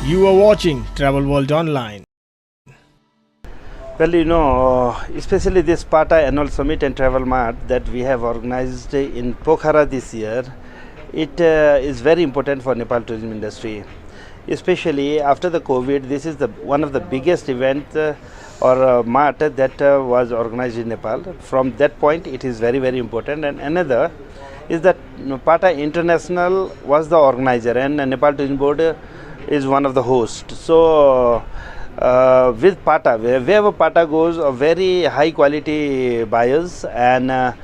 You are watching Travel World Online. Well, especially this Tata Annual Summit and Travel Mart that we have organized in Pokhara this year, it is very important for Nepal tourism industry. Especially after the COVID, this is one of the biggest event or mart that was organized in Nepal. From that point, it is very, very important. And another is that Tata International was the organizer and Nepal Tourism Board is one of the hosts. So with Tata, wherever Tata goes, a very high quality buyers and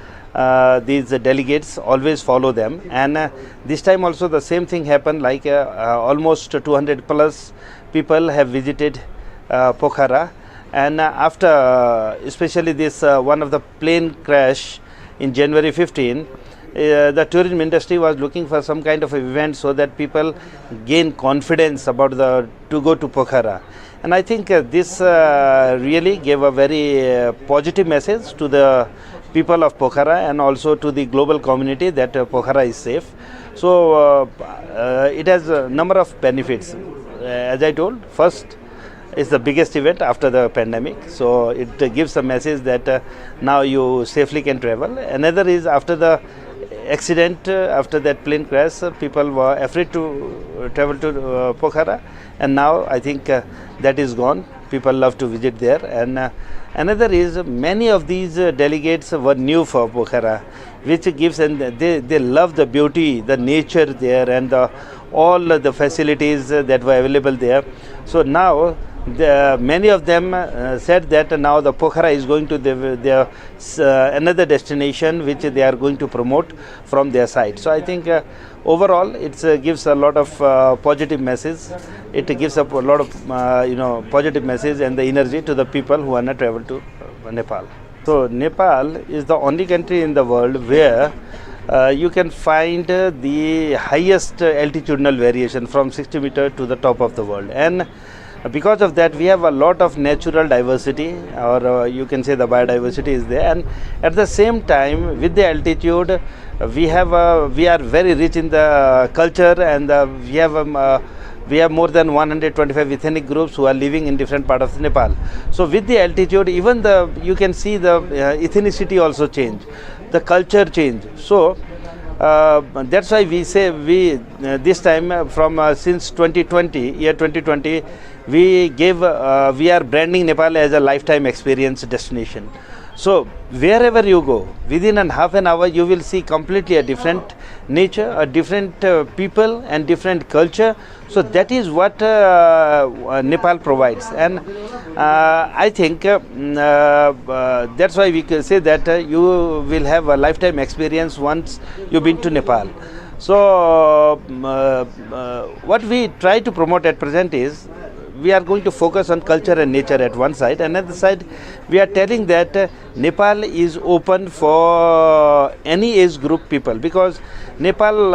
these delegates always follow them. And this time also the same thing happened, like almost 200 plus people have visited Pokhara. And after especially this one of the plane crash in January 15, the tourism industry was looking for some kind of event so that people gain confidence about to go to Pokhara. And I think this really gave a very positive message to the people of Pokhara and also to the global community that Pokhara is safe. So it has a number of benefits. As I told, first, it's the biggest event after the pandemic, so it gives a message that now you safely can travel. Another is after the accident, after that plane crash, people were afraid to travel to Pokhara, and now I think that is gone. People love to visit there. And another is many of these delegates were new for Pokhara, which gives, and they love the beauty, the nature there, and all the facilities that were available there. So now many of them said that now the Pokhara is going to their another destination which they are going to promote from their side. So I think overall it gives a lot of positive message. It gives up a lot of positive message and the energy to the people who want to travel to Nepal. So Nepal is the only country in the world where you can find the highest altitudinal variation from 60 meters to the top of the world. And because of that, we have a lot of natural diversity, or you can say the biodiversity is there. And at the same time, with the altitude, we are very rich in the culture, and we have more than 125 ethnic groups who are living in different parts of Nepal. So with the altitude, even you can see the ethnicity also change, the culture change. So that's why we say this time from since 2020, we are branding Nepal as a lifetime experience destination. So wherever you go, within half an hour you will see completely a different nature, a different people and different culture. So that is what Nepal provides. And I think that's why we can say that you will have a lifetime experience once you've been to Nepal. So what we try to promote at present is we are going to focus on culture and nature at one side, and at the side we are telling that Nepal is open for any age group people, because Nepal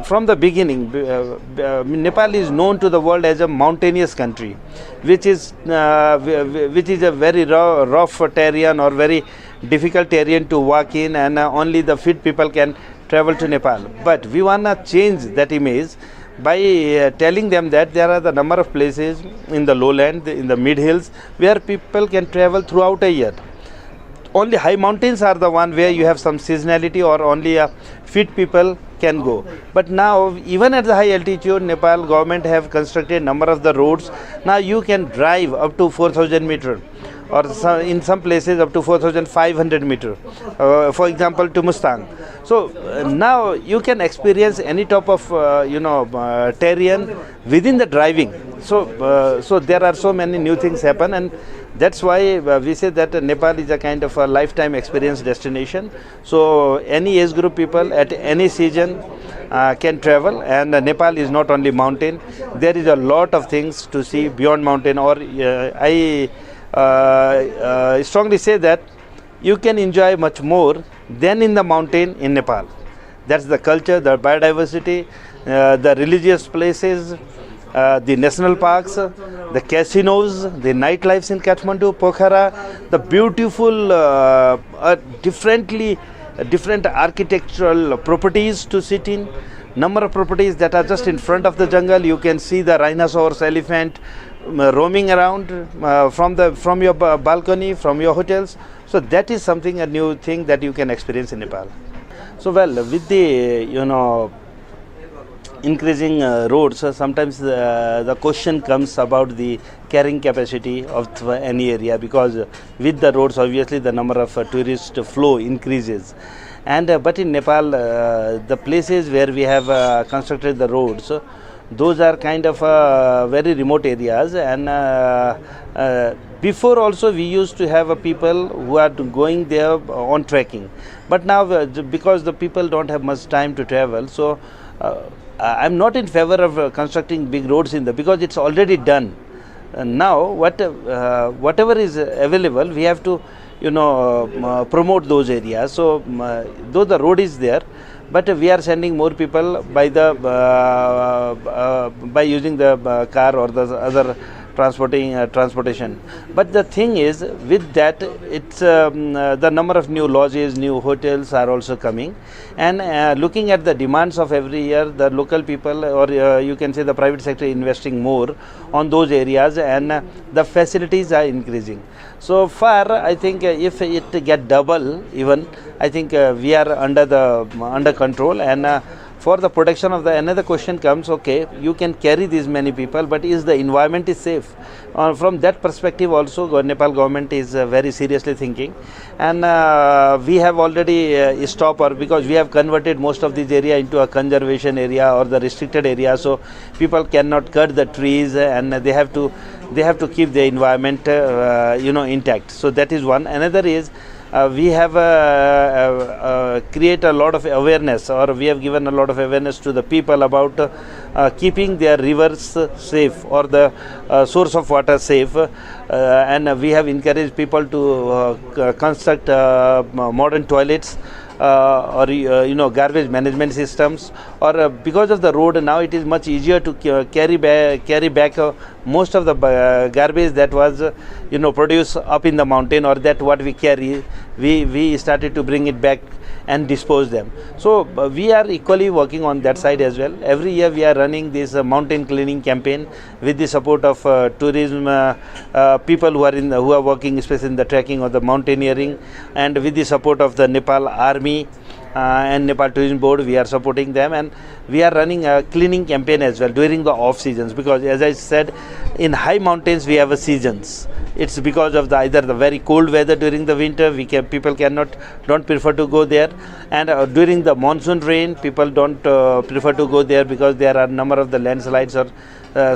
from the beginning, Nepal is known to the world as a mountainous country, which is a very rough terrain or very difficult terrain to walk in, and only the fit people can travel to Nepal. But we want to change that image by telling them that there are the number of places in the lowland, in the mid hills, where people can travel throughout a year. Only high mountains are the one where you have some seasonality, or only fit people can go. But now, even at the high altitude, Nepal government have constructed number of the roads. Now you can drive up to 4,000 meters, or in some places up to 4,500 meters, for example to Mustang. So now you can experience any type of terrain within the driving. So there are so many new things happen, and that's why we say that Nepal is a kind of a lifetime experience destination. So any age group people at any season can travel, and Nepal is not only mountain. There is a lot of things to see beyond mountain, or I strongly say that you can enjoy much more than in the mountain in Nepal. That's the culture, the biodiversity, the religious places, the national parks, the casinos, the nightlife in Kathmandu, Pokhara, the beautiful different architectural properties to sit in, number of properties that are just in front of the jungle. You can see the rhinoceros, elephant roaming around from your balcony, from your hotels. So that is something, a new thing that you can experience in Nepal. So well, with the increasing roads, sometimes the question comes about the carrying capacity of any area, because with the roads obviously the number of tourist flow increases. And but in Nepal, the places where we have constructed the roads, those are kind of very remote areas, and before also we used to have people who are going there on trekking, but now because the people don't have much time to travel, so I'm not in favor of constructing big roads in because it's already done. Now whatever is available, we have to promote those areas. So though the road is there, but we are sending more people by using the car or the other transportation. But the thing is, with that, it's the number of new lodges, new hotels are also coming, and looking at the demands of every year, the local people, or you can say the private sector, investing more on those areas, and the facilities are increasing. So far, I think if it get double even, I think we are under control. And for the protection of another question comes, okay, you can carry these many people, but is the environment is safe? From that perspective also, Nepal government is very seriously thinking, and we have already stopped, or because we have converted most of this area into a conservation area or the restricted area, so people cannot cut the trees, and they have to keep the environment intact. So that is one. Another is we have create a lot of awareness, or we have given a lot of awareness to the people about keeping their rivers safe, or the source of water safe, and we have encouraged people to construct modern toilets, or garbage management systems, or because of the road now, it is much easier to carry back most of the garbage that was produced up in the mountain, or that what we carry, we started to bring it back and dispose them. So we are equally working on that side as well. Every year we are running this mountain cleaning campaign with the support of tourism people who are working especially in the trekking or the mountaineering, and with the support of the Nepal Army and Nepal Tourism Board, we are supporting them, and we are running a cleaning campaign as well during the off seasons, because as I said, in high mountains we have seasons. It's because of either the very cold weather during the winter, people don't prefer to go there, and during the monsoon rain, people don't prefer to go there, because there are a number of the landslides or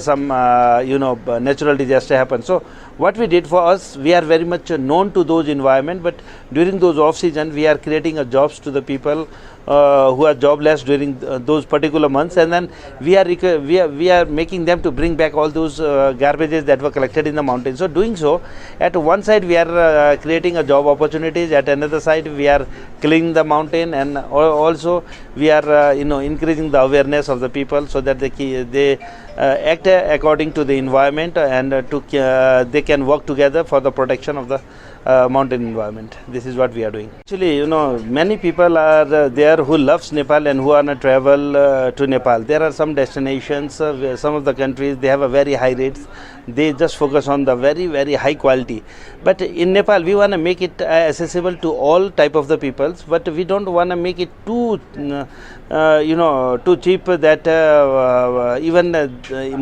some natural disaster happen. So what we did for us, we are very much known to those environment, but during those off season we are creating jobs to the people who are jobless during those particular months, and then we are making them to bring back all those garbages that were collected in the mountains. So doing so, at one side we are creating a job opportunities, at another side we are cleaning the mountain, and also we are increasing the awareness of the people, so that they act according to the environment, and they can work together for the protection of the mountain environment. This is what we are doing. Actually, many people are there who loves Nepal and who are on travel to Nepal. There are some destinations, some of the countries, they have a very high rates. They just focus on the very, very high quality. But in Nepal, we want to make it accessible to all type of the peoples, but we don't want to make it too cheap that even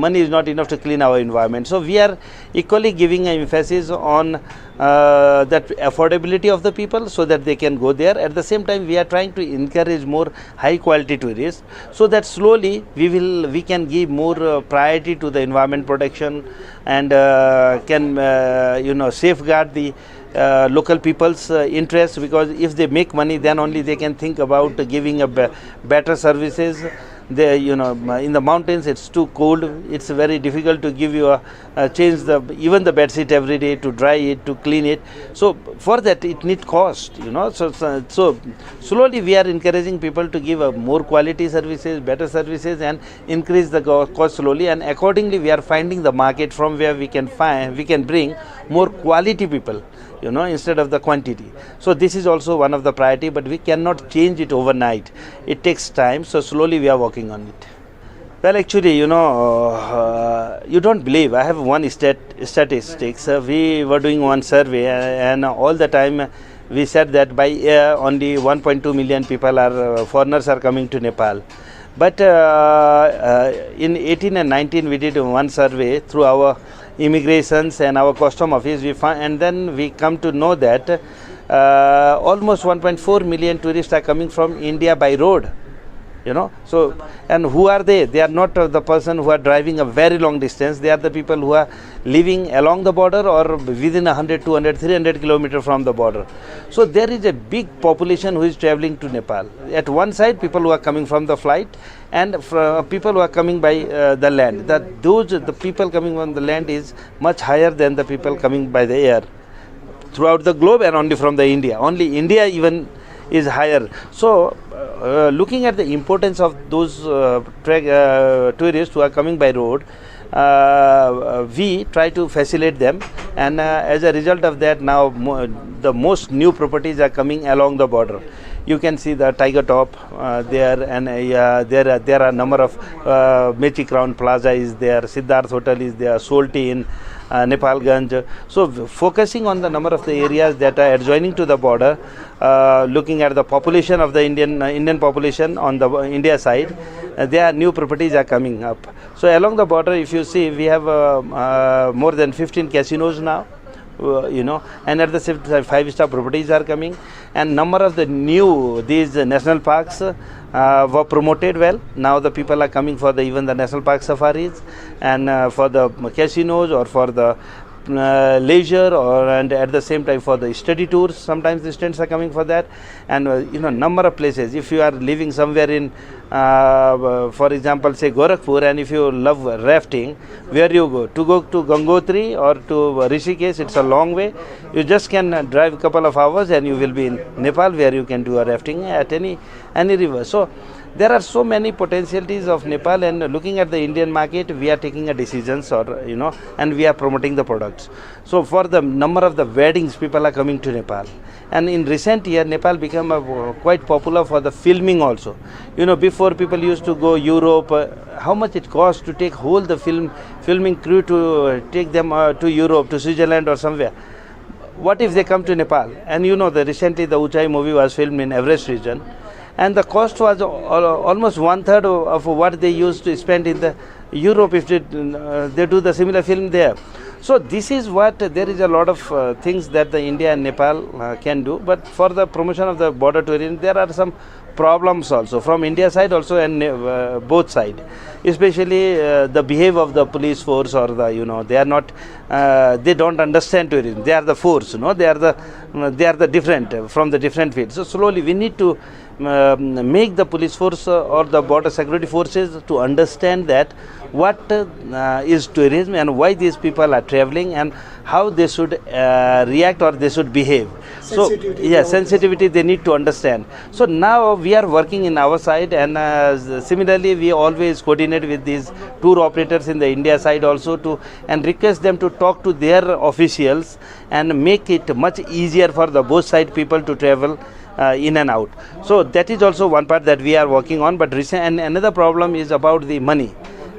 money is not enough to clean our environment. So we are equally giving an emphasis on that affordability of the people, so that they can go there. At the same time, we are trying to encourage more high quality tourists, so that slowly we can give more priority to the environment protection, and can safeguard the local people's interests, because if they make money, then only they can think about giving a better services. In the mountains it's too cold, it's very difficult to give you change even the bed sheet every day, to dry it, to clean it. So for that it needs cost, so slowly we are encouraging people to give more quality services, better services, and increase the cost slowly, and accordingly we are finding the market from where we can bring more quality people, instead of the quantity. So this is also one of the priority, but we cannot change it overnight. It takes time, so slowly we are working working on it. Well, actually, you don't believe. I have one statistics. We were doing one survey, and all the time we said that by year only 1.2 million people are foreigners are coming to Nepal. But in 18 and 19 we did one survey through our immigrations and our custom office. And then we come to know that almost 1.4 million tourists are coming from India by road. So, and who are they? They are not the person who are driving a very long distance. They are the people who are living along the border or within 100, 200, 300 kilometers from the border. So there is a big population who is traveling to Nepal. At one side, people who are coming from the flight, and people who are coming by the land. The people coming from the land is much higher than the people coming by the air throughout the globe, and only from the India. Only India even is higher. So looking at the importance of those tourists who are coming by road, we try to facilitate them, and as a result of that, now the most new properties are coming along the border. You can see the Tiger Top there, and there are a number of Mechi Crown Plaza is there, Siddharth Hotel is there, Solti in Nepalganj. So focusing on the number of the areas that are adjoining to the border, looking at the population of the Indian population on the India side, there new properties are coming up. So along the border, if you see, we have more than 15 casinos now. And at the same time 5-star properties are coming, and number of the these national parks were promoted well. Now the people are coming for even the national park safaris, and for the casinos, or for the leisure, and at the same time for the study tours. Sometimes the students are coming for that, and number of places. If you are living somewhere in for example say Gorakhpur, and if you love rafting, where you go to Gangotri or to Rishikesh, it's a long way. You just can drive a couple of hours and you will be in Nepal, where you can do a rafting at any river. So there are so many potentialities of Nepal, and looking at the Indian market, we are taking a decisions, or and we are promoting the products. So for the number of the weddings, people are coming to Nepal, and in recent year Nepal become quite popular for the filming also. Before people used to go Europe, how much it costs to take whole the filming crew to take them to Europe, to Switzerland or somewhere. What if they come to Nepal? And recently the Uchai movie was filmed in Everest region, and the cost was almost 1/3 of what they used to spend in the Europe if they do the similar film there. So this is what, there is a lot of things that the India and Nepal can do, but for the promotion of the border tourism, there are some problems also from India side also, and both side, especially the behavior of the police force, or they are not, they don't understand tourism. They are the force, they are the different from the different fields. So slowly we need to make the police force or the border security forces to understand that what is tourism, and why these people are traveling, and how they should react, or they should behave. Sensitivity they need to understand. So now we are working in our side, and similarly we always coordinate with these tour operators in the India side also, and request them to talk to their officials and make it much easier for the both side people to travel in and out. So that is also one part that we are working on. But and another problem is about the money.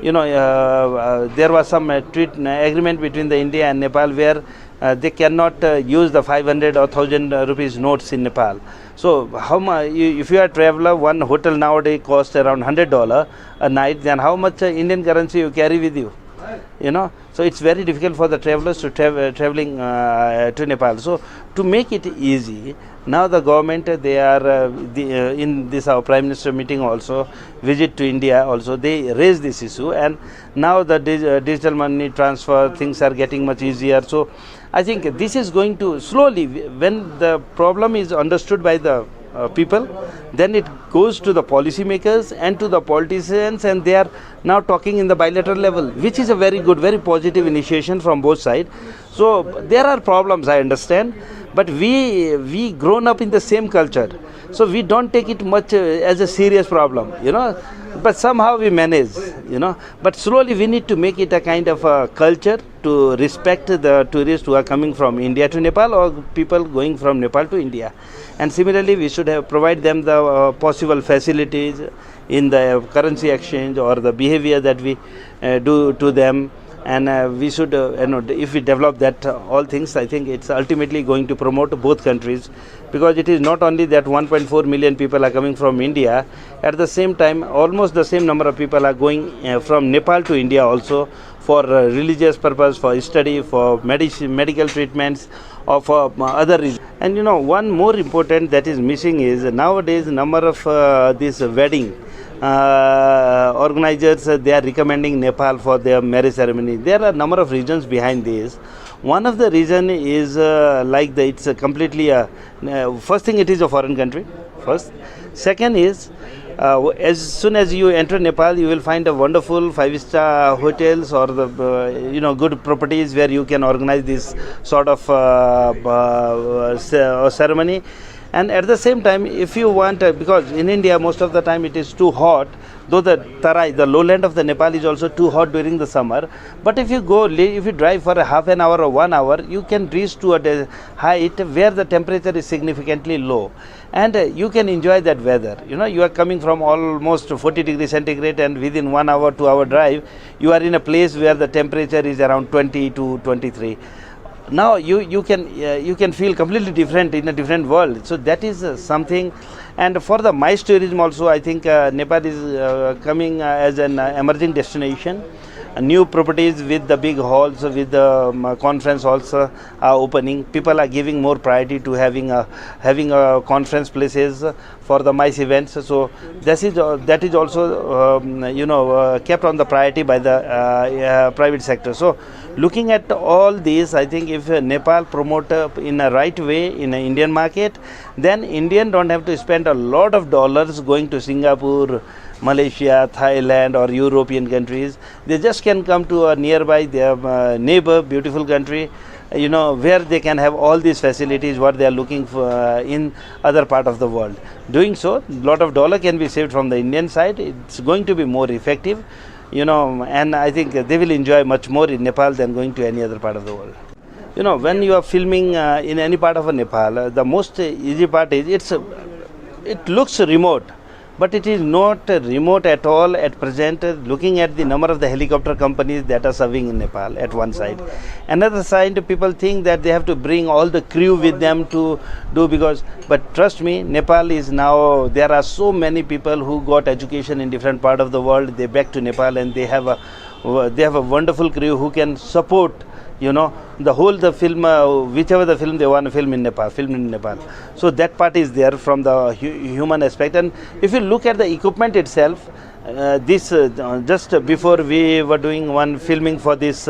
There was some agreement between the India and Nepal, where they cannot use the 500 or 1000 rupees notes in Nepal. So how much, if you are a traveler, one hotel nowadays costs around $100 a night, then how much Indian currency you carry with you? So it's very difficult for the travelers to traveling to Nepal. So to make it easy, now the government, they are in this our Prime Minister meeting also, visit to India also, they raise this issue, and now the digital money transfer things are getting much easier. So I think this is going to slowly, when the problem is understood by the people, then it goes to the policymakers and to the politicians, and they are now talking in the bilateral level, which is a very good, very positive initiation from both sides. So there are problems, I understand, but we grown up in the same culture, so we don't take it much as a serious problem, but somehow we manage, but slowly we need to make it a kind of a culture to respect the tourists who are coming from India to Nepal, or people going from Nepal to India. And similarly, we should provide them the possible facilities, in the currency exchange or the behavior that we do to them. And we should, if we develop that all things, I think it's ultimately going to promote both countries, because it is not only that 1.4 million people are coming from India. At the same time, almost the same number of people are going from Nepal to India also for religious purpose, for study, for medical treatments, or for other reasons. And one more important that is missing is nowadays number of this wedding organizers, they are recommending Nepal for their marriage ceremony. There are a number of reasons behind this. One of the reason is it's a completely first thing, it is a foreign country first. Second is as soon as you enter Nepal, you will find a wonderful 5-star hotels or the good properties where you can organize this sort of ceremony. And at the same time, if you want, because in India most of the time it is too hot, though the Tarai, the lowland of the Nepal, is also too hot during the summer. But if you drive for a half an hour or 1 hour, you can reach to a height where the temperature is significantly low, and you can enjoy that weather. You are coming from almost 40 degrees centigrade, and within 1 hour, 2 hour drive, you are in a place where the temperature is around 20 to 23. Now you can feel completely different in a different world. So that is something. And for the MICE tourism also, I think Nepal is coming as an emerging destination. New properties with the big halls, with the conference halls are opening. People are giving more priority to having a conference places for the MICE events. So that is also kept on the priority by the private sector. So looking at all these, I think if Nepal promote in a right way in an Indian market, then Indian don't have to spend a lot of dollars going to Singapore, Malaysia, Thailand or European countries. They just can come to a nearby their neighbor, beautiful country, where they can have all these facilities what they are looking for in other part of the world. Doing so, lot of dollar can be saved from the Indian side. It's going to be more effective, and I think they will enjoy much more in Nepal than going to any other part of the world. When you are filming in any part of Nepal, the most easy part is it looks remote, but it is not remote at all at present. Looking at the number of the helicopter companies that are serving in Nepal at one side. Another side, people think that they have to bring all the crew with them to do, but trust me, Nepal is now, there are so many people who got education in different part of the world. They back to Nepal and they have a wonderful crew who can support the film, whichever the film they want to film in Nepal. So that part is there from the human aspect. And if you look at the equipment itself, just before we were doing one filming for this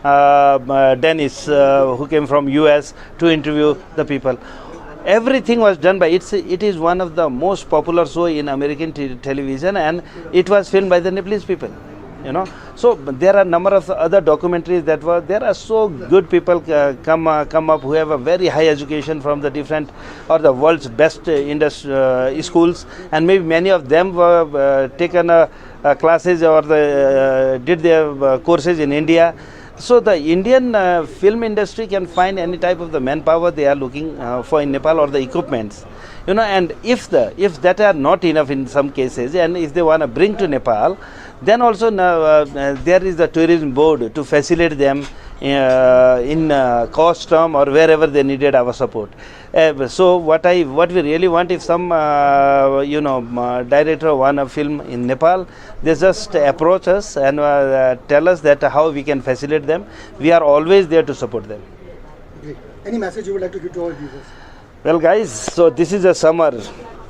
Dennis who came from US to interview the people. Everything was done by it is one of the most popular show in American television, and it was filmed by the Nepalese people. So there are a number of other documentaries that were there. Are so good people come up who have a very high education from the different or the world's best schools, and maybe many of them were taken classes or did their courses in India. So the Indian film industry can find any type of the manpower they are looking for in Nepal, or the equipments. And if that are not enough in some cases, and if they want to bring to Nepal, then also there is the tourism board to facilitate them in cost term or wherever they needed our support. So what we really want, if some director want a film in Nepal, they just approach us and tell us that how we can facilitate them. We are always there to support them. Great. Any message you would like to give to all viewers? Well, guys, so this is a summer.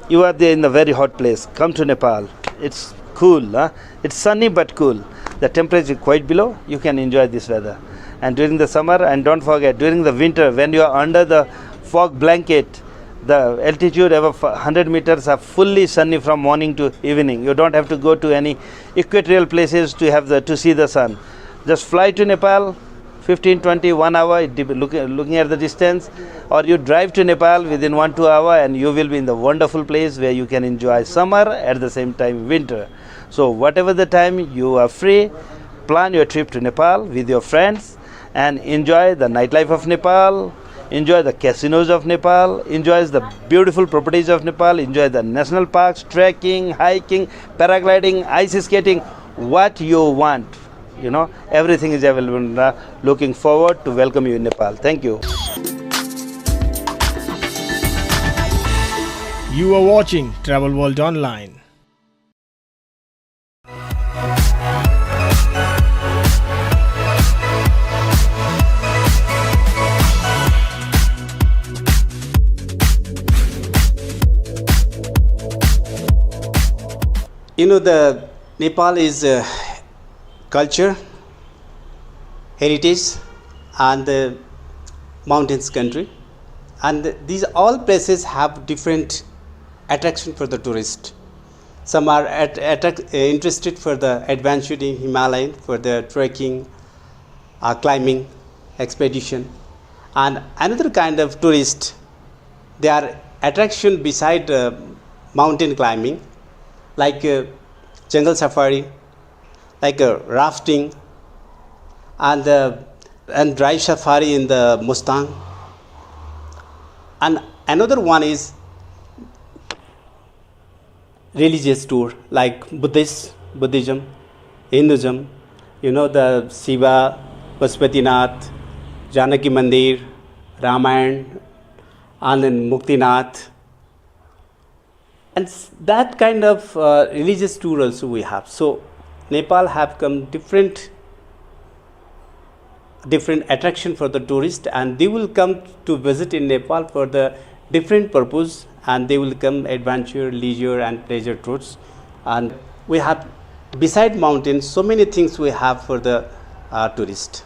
You are there in a very hot place. Come to Nepal. It's cool. It's sunny but cool. The temperature is quite below. You can enjoy this weather. And during the summer, and don't forget, during the winter, when you are under the fog blanket, the altitude above 100 meters are fully sunny from morning to evening. You don't have to go to any equatorial places to see the sun. Just fly to Nepal, 15, 20, 1 hour, looking at the distance, or you drive to Nepal within 1-2 hours, and you will be in the wonderful place where you can enjoy summer at the same time winter. So whatever the time you are free, plan your trip to Nepal with your friends and enjoy the nightlife of Nepal, enjoy the casinos of Nepal, enjoys the beautiful properties of Nepal, enjoy the national parks, trekking, hiking, paragliding, ice skating, what you want. You know, everything is available. Looking forward to welcome you in Nepal. Thank you. You are watching Travel World Online. You know, the Nepal is culture, heritage, and the mountains country, and these all places have different attraction for the tourist. Some are interested for the adventure in Himalayan, for the trekking, climbing, expedition, and another kind of tourist, they are attraction beside mountain climbing, like jungle safari, like rafting, and drive safari in the Mustang. And another one is religious tour, like Buddhism, Hinduism. You know, the Shiva, Pashupatinath, Janaki Mandir, Ramayana, and then Muktinath. And that kind of religious tour also we have. So Nepal have come different attraction for the tourist, and they will come to visit in Nepal for the different purpose, and they will come adventure, leisure, and pleasure tours. And we have beside mountains so many things we have for the tourist.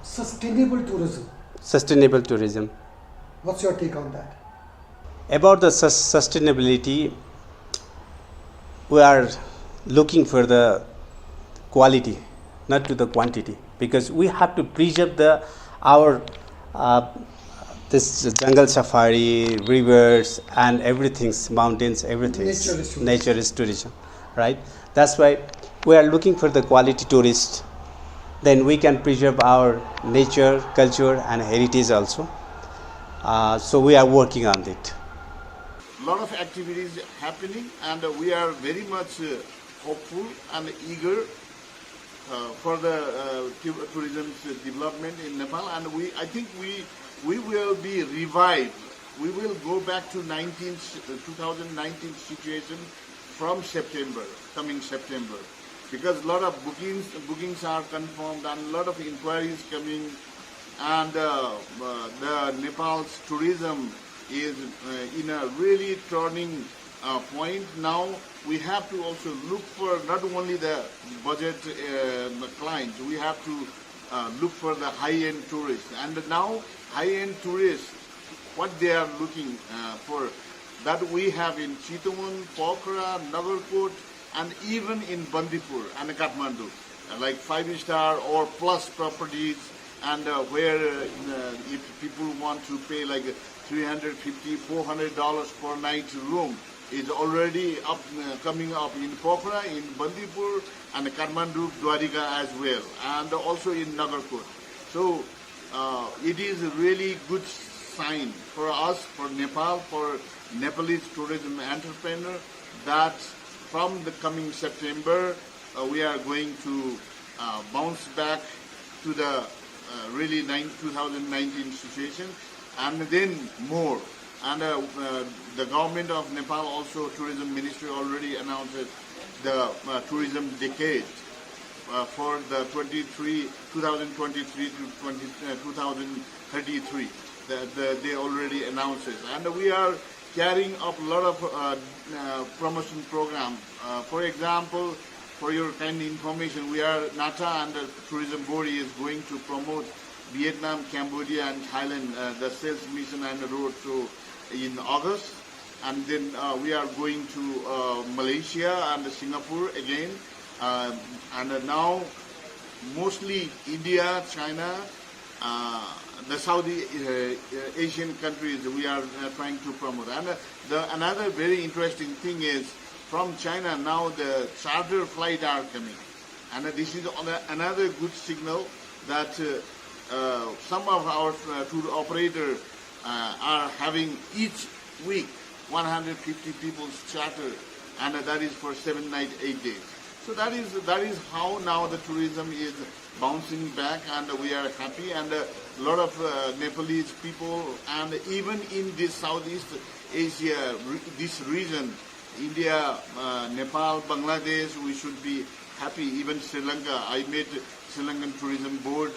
Sustainable tourism. Sustainable tourism. What's your take on that? About the sustainability, we are looking for the quality, not to the quantity, because we have to preserve our this jungle safari, rivers, and everything, mountains, everything. Nature is tourism, right? That's why we are looking for the quality tourist. Then we can preserve our nature, culture, and heritage also. So we are working on it. Lot of activities happening, and we are very much hopeful and eager for the tourism's development in Nepal, and I think we will be revived. We will go back to 2019 situation from coming September, because a lot of bookings are confirmed and a lot of inquiries coming, and the Nepal's tourism is in a really turning point. Now we have to also look for not only the budget clients, we have to look for the high-end tourists. And now high-end tourists, what they are looking for, that we have in Chitwan, Pokhara, Nagarkot, and even in Bandipur and Kathmandu, like 5-star or plus properties, and where if people want to pay like $350, $400 per night room, is already up, coming up in Pokhara, in Bandipur, and Kathmandu, Dwarika as well, and also in Nagarkot. So it is a really good sign for us, for Nepal, for Nepalese tourism entrepreneur, that from the coming September we are going to bounce back to the really 2019 situation, and then more. And the government of Nepal, also tourism ministry, already announced the tourism decade for the 2023 to 2033. They already announced it, and we are carrying up a lot of promotion program. For example, for your kind information, we are Tata and the tourism board is going to promote Vietnam, Cambodia, and Thailand, the sales mission and the road show in August, and then we are going to Malaysia and Singapore again, and now mostly India, China, the Saudi Asian countries we are trying to promote. And another very interesting thing is, from China now the charter flights are coming, and this is another good signal that some of our tour operators are having each week 150 people's charter, and that is for 7 nights, 8 days. So that is how now the tourism is bouncing back, and we are happy. And a lot of Nepalese people, and even in this Southeast Asia, this region, India, Nepal, Bangladesh, we should be happy. Even Sri Lanka, I met Sri Lankan Tourism Board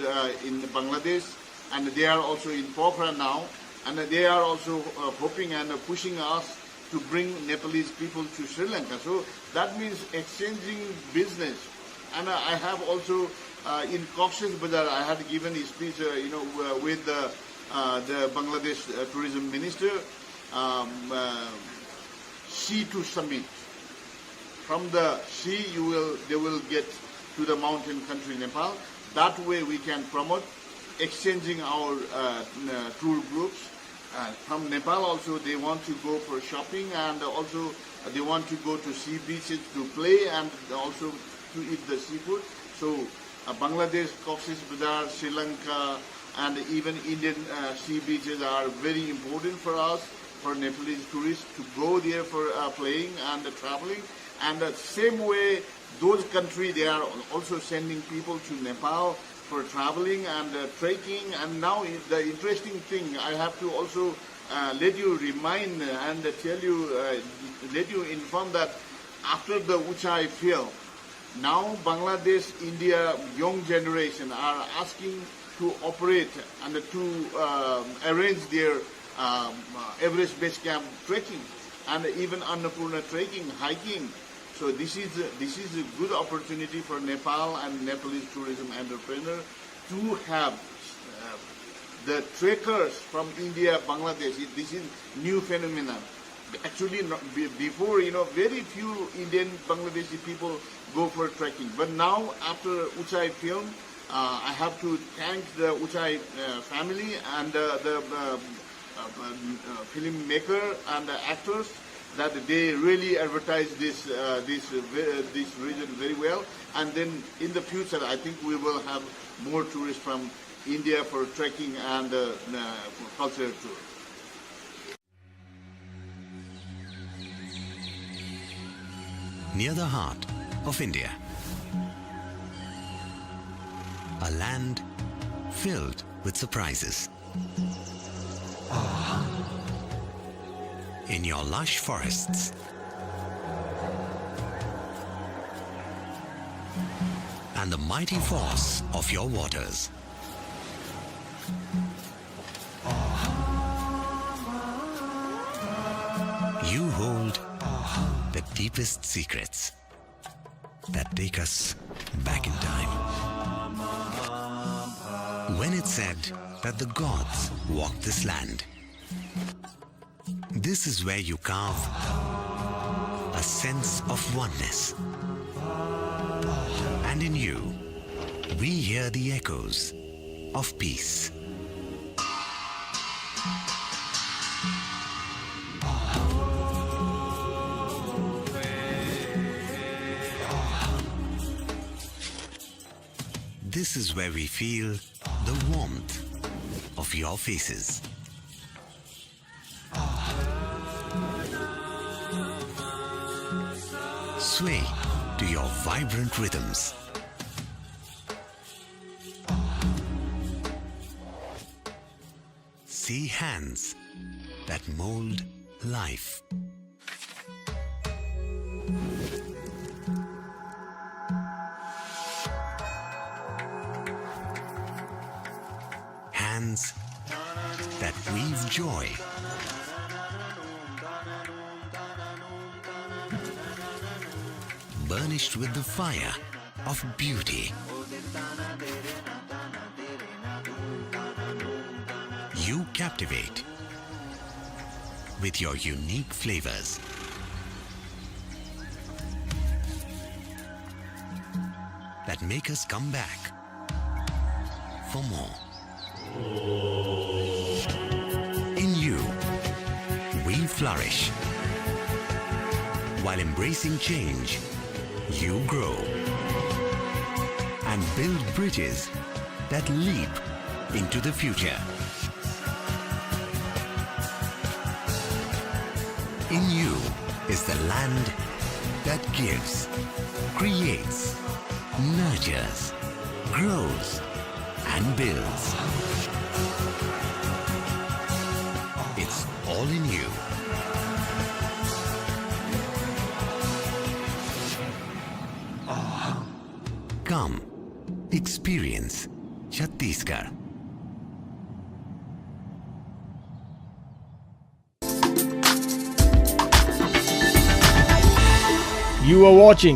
in Bangladesh, and they are also in Pokhara now, and they are also hoping and pushing us to bring Nepalese people to Sri Lanka. So that means exchanging business. And I have also in Cox's Bazar, I had given a speech, with the Bangladesh tourism minister, sea to summit. From the sea, they will get to the mountain country Nepal. That way we can promote exchanging our tour groups. From Nepal also they want to go for shopping, and also they want to go to sea beaches to play, and also to eat the seafood. So Bangladesh, Cox's Bazar, Sri Lanka, and even Indian sea beaches are very important for us, for Nepalese tourists to go there for playing and traveling. And the same way, those countries, they are also sending people to Nepal for traveling and trekking. And now the interesting thing, I have to also let you remind and tell you, let you inform that after the Uchai film, now Bangladesh, India, young generation are asking to operate and to arrange their Everest Base Camp trekking, and even Annapurna trekking, hiking. So this is a good opportunity for Nepal and Nepalese tourism entrepreneur to have the trekkers from India, Bangladesh. This is new phenomenon. Actually, before, very few Indian, Bangladeshi people go for trekking. But now, after Uchai film, I have to thank the Uchai family and the filmmaker and the actors, that they really advertise this region very well. And then in the future, I think we will have more tourists from India for trekking and cultural tour. Near the heart of India, a land filled with surprises. In your lush forests and the mighty force of your waters, you hold the deepest secrets that take us back in time. When it's said that the gods walked this land, this is where you carve a sense of oneness. And in you, we hear the echoes of peace. This is where we feel the warmth of your faces. Sway to your vibrant rhythms. See hands that mold life. Hands that weave joy. Burnished with the fire of beauty. You captivate with your unique flavors. That make us come back for more. In you, we flourish. While embracing change, you grow and build bridges that leap into the future. In you is the land that gives, creates, nurtures, grows, and builds. It's all in you. Come, experience Chhattisgarh. You are watching